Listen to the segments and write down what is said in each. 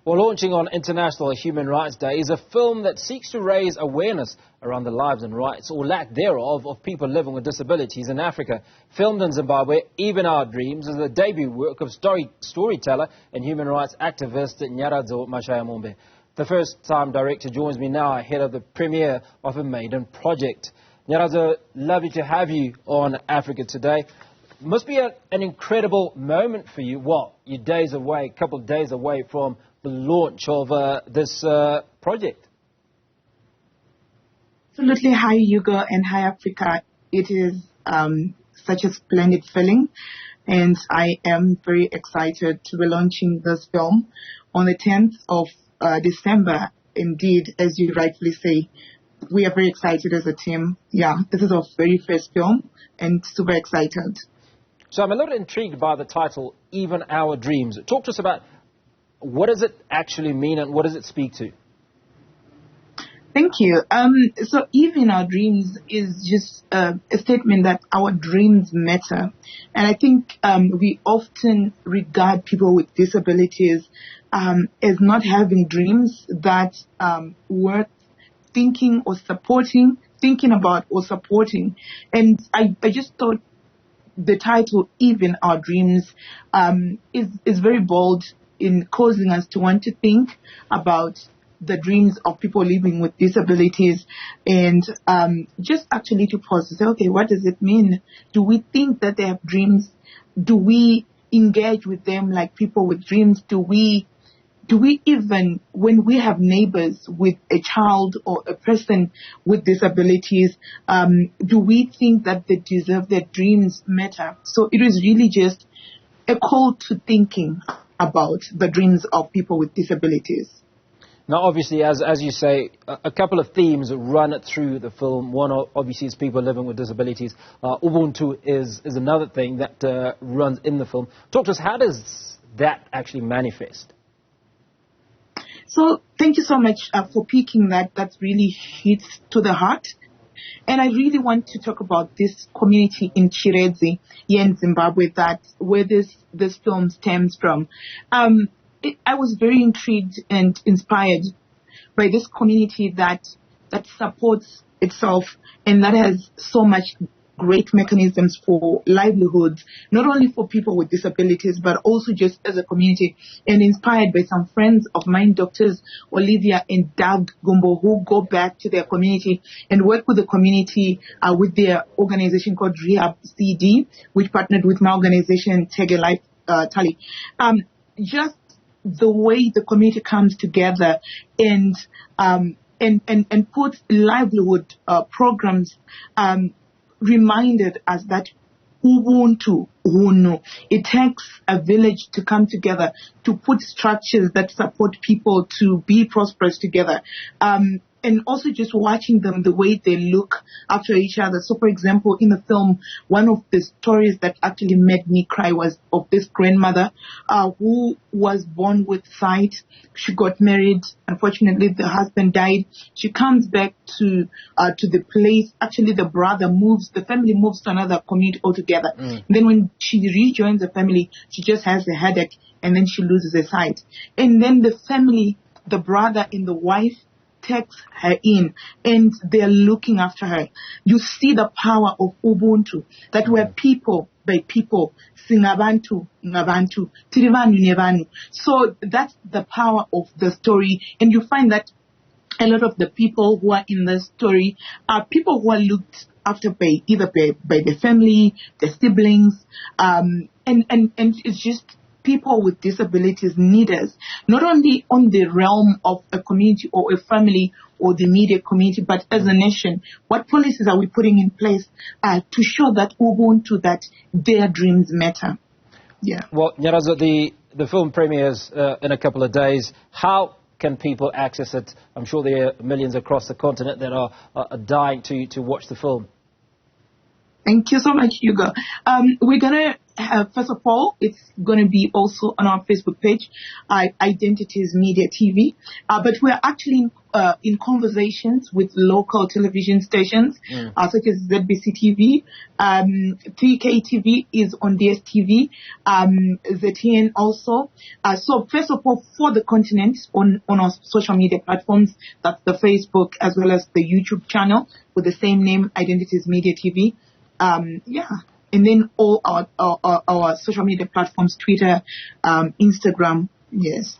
Well, launching on International Human Rights Day is a film that seeks to raise awareness around the lives and rights, or lack thereof, of people living with disabilities in Africa. Filmed in Zimbabwe, Even Our Dreams is the debut work of storyteller and human rights activist Nyaradzo Mashayamambo. The first-time director joins me now ahead of the premiere of a maiden project. Nyaradzo, lovely to have you on Africa Today. Must be an incredible moment for you. Well, you're days away, a couple of days away from the launch of this project. Absolutely. Hi, Hugo, and hi, Africa. It is such a splendid feeling, and I am very excited to be launching this film on the 10th of December. Indeed, as you rightfully say, we are very excited as a team. Yeah, this is our very first film, and super excited. So I'm a little intrigued by the title, Even Our Dreams. Talk to us about what does it actually mean and what does it speak to? Thank you. So Even Our Dreams is just a statement that our dreams matter. And I think we often regard people with disabilities as not having dreams that worth thinking or supporting, thinking about or supporting. And I just thought the title, Even Our Dreams, is very bold in causing us to want to think about the dreams of people living with disabilities, and just actually to pause and say, okay, what does it mean? Do we think that they have dreams? Do we engage with them like people with dreams? Do we even, when we have neighbors with a child or a person with disabilities, do we think that they deserve their dreams matter? So it is really just a call to thinking about the dreams of people with disabilities. Now, obviously, as you say, a couple of themes run through the film. One, obviously, is people living with disabilities. Ubuntu is another thing that runs in the film. Talk to us, how does that actually manifest? So thank you so much for picking that. That really hits to the heart. And I really want to talk about this community in Nyaradzo here in Zimbabwe, where this film stems from. I was very intrigued and inspired by this community that supports itself and that has so much great mechanisms for livelihoods, not only for people with disabilities, but also just as a community, and inspired by some friends of mine, doctors Olivia and Doug Gumbo, who go back to their community and work with the community with their organization called Rehab CD, which partnered with my organization, Tege Life Tally. Just the way the community comes together and puts livelihood programs, reminded us that Ubuntu, it takes a village to come together to put structures that support people to be prosperous together. And also just watching them, the way they look after each other. So, for example, in the film, one of the stories that actually made me cry was of this grandmother who was born with sight. She got married. Unfortunately, the husband died. She comes back to the place. Actually, the family moves to another community altogether. Then when she rejoins the family, she just has a headache and then she loses her sight. And then the family, the brother and the wife, takes her in and they're looking after her. You see the power of Ubuntu, that we're people by people, singabantu ngabantu, tirivanu nevanu. So that's the power of the story, and you find that a lot of the people who are in the story are people who are looked after by either by the family, the siblings, and it's just people with disabilities need us, not only on the realm of a community or a family or the media community, but as a nation. What policies are we putting in place to show that Ubuntu, that their dreams matter? Yeah. Well, Nyaradzo, the film premieres in a couple of days. How can people access it? I'm sure there are millions across the continent that are dying to watch the film. Thank you so much, Hugo. We're going to First of all, it's going to be also on our Facebook page, Identities Media TV. But we're actually in conversations with local television stations, such as ZBC TV. 3K TV is on DSTV. ZTN also. So first of all, for the continent, on our social media platforms, that's the Facebook as well as the YouTube channel with the same name, Identities Media TV. And then all our social media platforms, Twitter, Instagram, yes.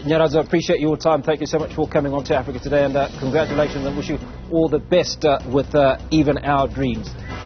Nyaradzo, I appreciate your time. Thank you so much for coming on to Africa Today, and congratulations, and wish you all the best with Even Our Dreams.